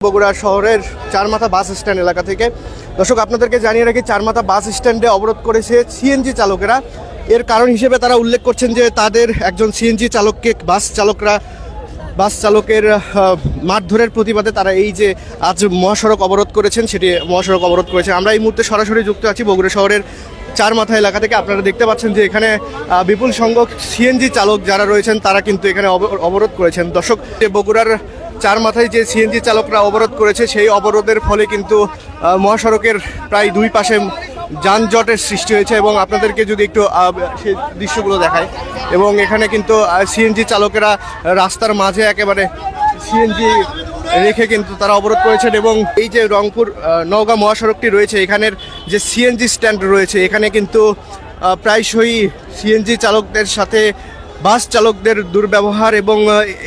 বগুড়া শহরের Charmatha bus stand এলাকা থেকে। দর্শক, আপনাদেরকে জানিয়ে রাখি, চারমাথা বাস স্ট্যান্ডে অবরোধ করেছে সিএনজি চালকেরা। এর কারণ হিসেবে তারা উল্লেখ করছেন যে তাদের একজন সিএনজি চালককে বাস চালকের মারধরের প্রতিবাদে তারা এই যে আজ মহাসড়ক অবরোধ করেছেন, সেটি মহাসড়ক অবরোধ করেছেন। আমরা এই মুহূর্তে সরাসরি যুক্ত আছি বগুড়া শহরের চারমাথা এলাকা থেকে। আপনারা দেখতে পাচ্ছেন যে এখানে বিপুল সংখ্যক সিএনজি চালক যারা রয়েছেন তারা কিন্তু এখানে অবরোধ করেছেন। দর্শক, বগুড়ার চারমাথায় যে সিএনজি চালকরা অবরোধ করেছে, সেই অবরোধের ফলে কিন্তু মহাসড়কের প্রায় দুই পাশে যানজটের সৃষ্টি হয়েছে। এবং আপনাদেরকে যদি একটু সেই দৃশ্যগুলো দেখায়, এবং এখানে কিন্তু সিএনজি চালকেরা রাস্তার মাঝে একেবারে সিএনজি রেখে কিন্তু তারা অবরোধ করেছেন। এবং এই যে রংপুর নওগাঁ মহাসড়কটি রয়েছে, এখানের যে সিএনজি স্ট্যান্ড রয়েছে, এখানে কিন্তু প্রায়শই সিএনজি চালকদের সাথে বাস চালকদের দুর্ব্যবহার, এবং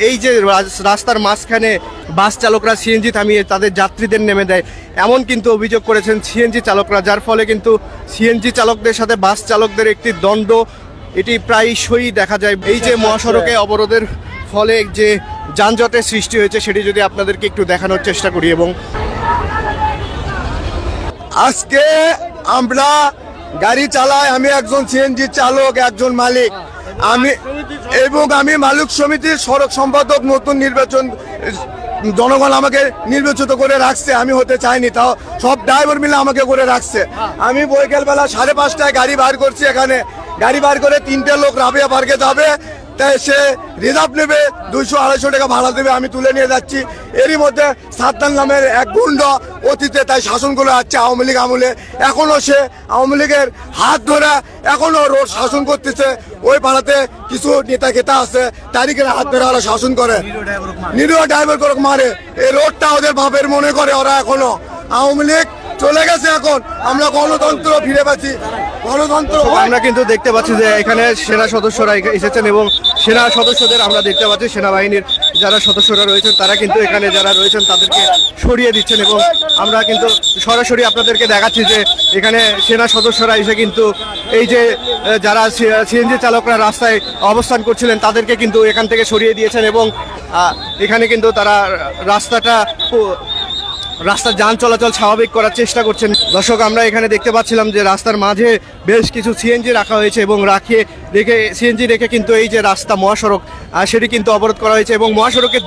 এই যে রাস্তার মাঝখানে বাস চালকরা সিএনজি থামিয়ে তাদের যাত্রীদের নেমে দেয়, এমন কিন্তু অভিযোগ করেছেন সিএনজি চালকরা। যার ফলে কিন্তু সিএনজি চালকদের সাথে বাস চালকদের একটি দ্বন্দ্ব এটি প্রায়শই দেখা যায়। এই যে মহাসড়কে অবরোধের ফলে যে যানজটের সৃষ্টি হয়েছে, সেটি যদি আপনাদেরকে একটু দেখানোর চেষ্টা করি। এবং আজকে আমরা গাড়ি চালাই, আমি একজন সিএনজি চালক, একজন মালিক, আমি মালিক সমিতির সড়ক সম্পাদক। নতুন নির্বাচন, জনগণ আমাকে নির্বাচিত করে রাখছে, আমি হতে চাইনি, তাও সব ড্রাইভার মিলে আমাকে করে রাখছে। আমি বিকেলবেলা 5:30টায় গাড়ি বার করছি, এখানে গাড়ি বার করে 3টে লোক রাবিয়া পার্কে যাবে, তাই সে রিজার্ভ নেবে, 200-250 টাকা ভাড়া দেবে, আমি তুলে নিয়ে যাচ্ছি। এরই মধ্যে সাদ্দাম নামের এক গুন্ড অতীতে তাই শাসন করে যাচ্ছে আওয়ামী লীগ আমলে, এখনো সে আওয়ামী লীগের হাত ধরে এখনো রোড শাসন করতেছে। ওই পাড়াতে কিছু নেতা খেতা আছে, তারিখের হাত ধরে ওরা শাসন করে, নিরীহ ড্রাইভার করে মারে। এই রোডটা ওদের বাপের মনে করে ওরা। এখনো আওয়ামী লীগ চলে গেছে, এখন আমরা গণতন্ত্র ফিরে পাচ্ছি। গণতন্ত্র আমরা কিন্তু দেখতে পাচ্ছি যে এখানে সেনা সদস্যরা এসেছেন, এবং সেনা সদস্যদের আমরা দেখতে পাচ্ছি সেনাবাহিনীর যারা সদস্যরা রয়েছেন তারা কিন্তু এখানে যারা রয়েছেন তাদেরকে সরিয়ে দিচ্ছেন। এবং আমরা কিন্তু সরাসরি আপনাদেরকে দেখাচ্ছি যে এখানে সেনা সদস্যরা এসে কিন্তু এই যে যারা সিএনজি চালকরা রাস্তায় অবস্থান করছিলেন তাদেরকে কিন্তু এখান থেকে সরিয়ে দিয়েছেন। এবং এখানে কিন্তু তারা রাস্তার যান চলাচল স্বাভাবিক করার চেষ্টা করছেন। দর্শক, আমরা এখানে দেখতে পাচ্ছিলাম যে রাস্তার মাঝে বেশ কিছু সিএনজি রাখা হয়েছে, এবং সিএনজি রেখে কিন্তু এই যে রাস্তা মহাসড়ক সেটি কিন্তু অবরোধ করা হয়েছে। এবং মহাসড়কের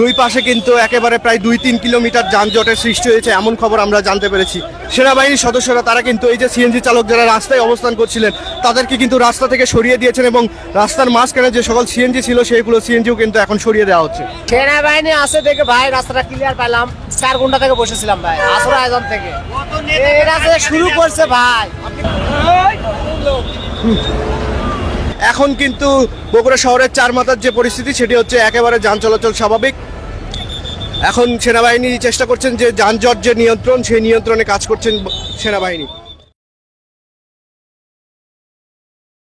দুই পাশে কিন্তু একেবারে প্রায় 2-3 কিলোমিটার যানজটের সৃষ্টি হয়েছে, এমন খবর আমরা জানতে পেরেছি। সেনাবাহিনীর সদস্যরা তারা কিন্তু এই যে সিএনজি চালক যারা রাস্তায় অবস্থান করছিলেন তাদেরকে কিন্তু রাস্তা থেকে সরিয়ে দিয়েছেন, এবং রাস্তার মাঝখানে যে সকল সিএনজি ছিল সেইগুলো সিএনজিও কিন্তু এখন সরিয়ে দেওয়া হচ্ছে। সেনাবাহিনী আসে দেখে ভাই রাস্তাটা ক্লিয়ার পেলাম, 4 ঘন্টা থেকে বসেছিলাম ভাই, আসর আয়োজন থেকে এটা শুরু করছে ভাই। এখন কিন্তু বগুড়া শহরের চারমাথার যে পরিস্থিতি সেটি হচ্ছে একেবারে যান চলাচল স্বাভাবিক। এখন সেনাবাহিনী চেষ্টা করছেন যে যানজট যে নিয়ন্ত্রণ, সেই নিয়ন্ত্রণে কাজ করছেন সেনাবাহিনী।